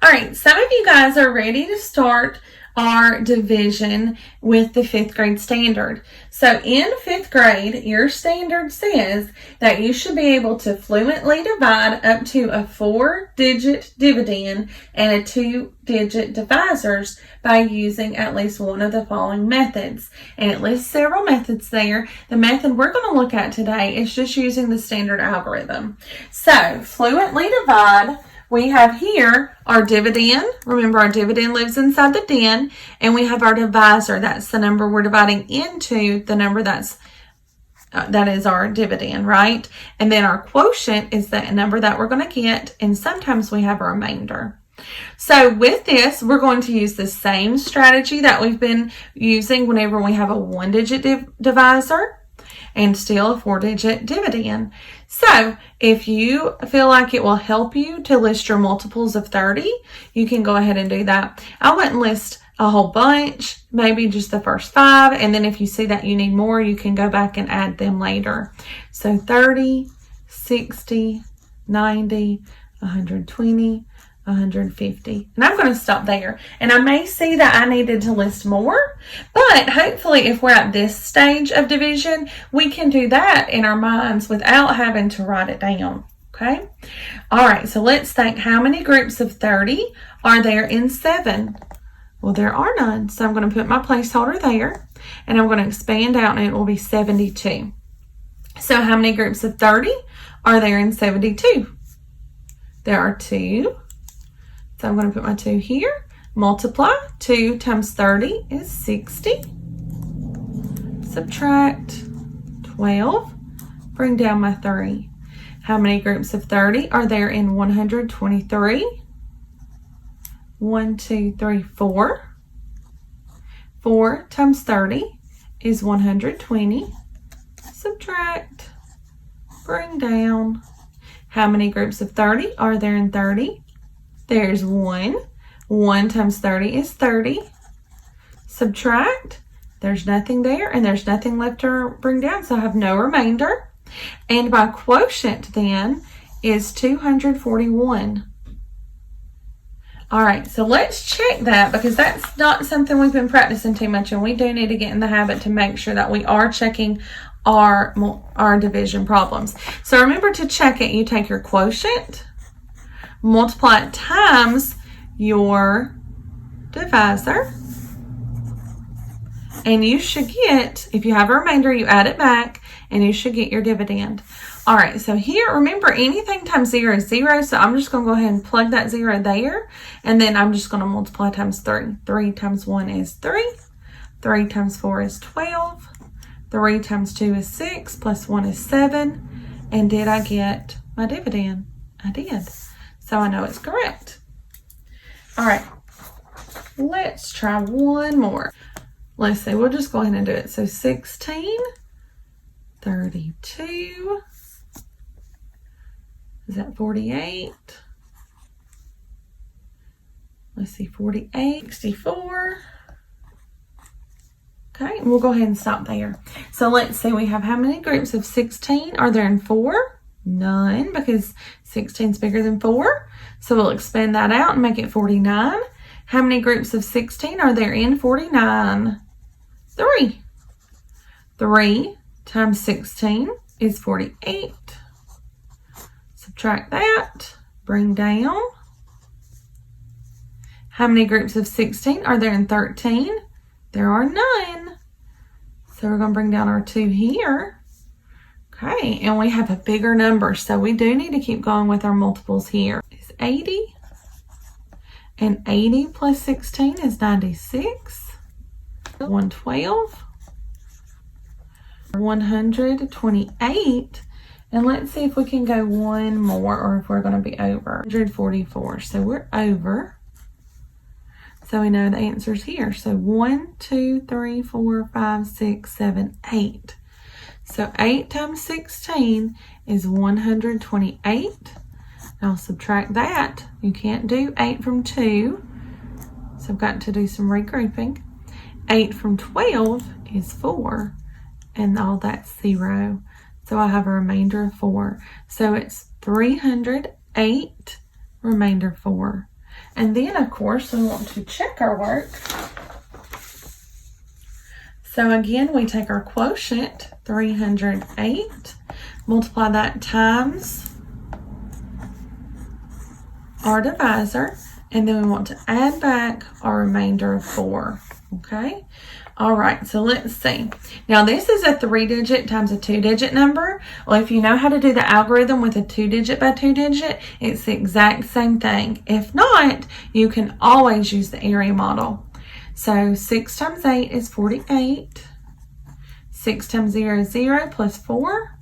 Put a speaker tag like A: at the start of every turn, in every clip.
A: All right, some of you guys are ready to start our division with the 5th grade standard. So in 5th grade, your standard says that you should be able to fluently divide up to a 4-digit dividend and a 2-digit divisors by using at least one of the following methods. And it lists several methods there. The method we're going to look at today is just using the standard algorithm. So fluently divide, we have here our dividend. Remember, our dividend lives inside the den. And we have our divisor. That's the number we're dividing into the number that is our dividend, right? And then our quotient is the number that we're going to get. And sometimes we have a remainder. So with this, we're going to use the same strategy that we've been using whenever we have a 1-digit divisor and still a 4-digit dividend. So if you feel like it will help you to list your multiples of 30, you can go ahead and do that. I wouldn't list a whole bunch, maybe just the first 5. And then if you see that you need more, you can go back and add them later. So 30, 60, 90, 120, 150. And I'm going to stop there. And I may see that I needed to list more, but hopefully if we're at this stage of division, we can do that in our minds without having to write it down. Okay. All right. So let's think, how many groups of 30 are there in 7? Well, there are none. So I'm going to put my placeholder there and I'm going to expand out and it will be 72. So how many groups of 30 are there in 72? There are 2. So I'm going to put my 2 here. Multiply. 2 times 30 is 60. Subtract 12. Bring down my 3. How many groups of 30 are there in 123? 1, 2, 3, 4. 4 times 30 is 120. Subtract. Bring down. How many groups of 30 are there in 30? There's 1. 1 times 30 is 30. Subtract. There's nothing there, and there's nothing left to bring down, so I have no remainder. And my quotient then is 241. All right, so let's check that because that's not something we've been practicing too much, and we do need to get in the habit to make sure that we are checking our division problems. So remember, to check it, you take your quotient, multiply it times your divisor, and you should get, if you have a remainder, you add it back, and you should get your dividend. All right, so here, remember, anything times 0 is 0, so I'm just going to go ahead and plug that 0 there, and then I'm just going to multiply times 3. 3 times 1 is 3. 3 times 4 is 12. 3 times 2 is 6, plus 1 is 7. And did I get my dividend? I did. So I know it's correct. All right, let's try one more. Let's see, we'll just go ahead and do it. So 16, 32, is that 48? Let's see, 48, 64. Okay, and we'll go ahead and stop there. So let's see, we have how many groups of 16 are there in 4? None, because 16 is bigger than 4. So we'll expand that out and make it 49. How many groups of 16 are there in 49? 3. 3 times 16 is 48. Subtract that, bring down. How many groups of 16 are there in 13? There are none. So we're going to bring down our 2 here. Okay, and we have a bigger number, so we do need to keep going with our multiples here. It's 80. And 80 plus 16 is 96. 112. 128. And let's see if we can go one more or if we're going to be over. 144. So we're over. So we know the answer is here. So 1, 2, 3, 4, 5, 6, 7, 8. So 8 times 16 is 128. I'll subtract that. You can't do 8 from 2. So I've got to do some regrouping. 8 from 12 is 4. And all that's 0. So I have a remainder of 4. So it's 308, remainder 4. And then, of course, we want to check our work. So again, we take our quotient, 308, multiply that times our divisor, and then we want to add back our remainder of 4, okay? All right, so let's see. Now, this is a 3-digit times a 2-digit number. Well, if you know how to do the algorithm with a 2-digit by 2-digit, it's the exact same thing. If not, you can always use the area model. So 6 times 8 is 48. 6 times 0 is 0 plus 4.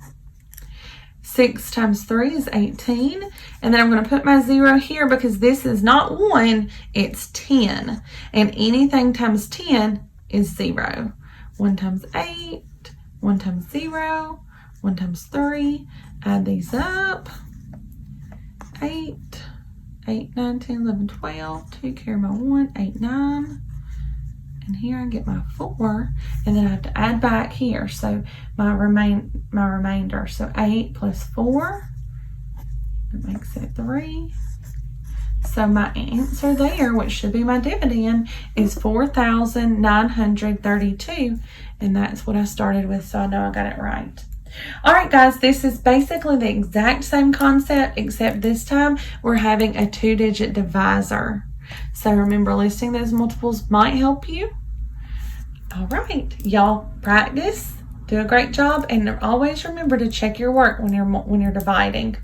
A: 6 times 3 is 18. And then I'm going to put my 0 here because this is not 1, it's 10. And anything times 10 is 0. 1 times 8, 1 times 0, 1 times 3. Add these up. 8, 9, 10, 11, 12. 2 carry my 1, 8, 9. And here I get my 4, and then I have to add back here. So my remainder. So 8 plus 4, that makes it 3. So my answer there, which should be my dividend, is 4,932, and that's what I started with, so I know I got it right. All right, guys, this is basically the exact same concept, except this time we're having a 2-digit divisor. So remember, listing those multiples might help you. All right, y'all practice, do a great job, and always remember to check your work when you're dividing.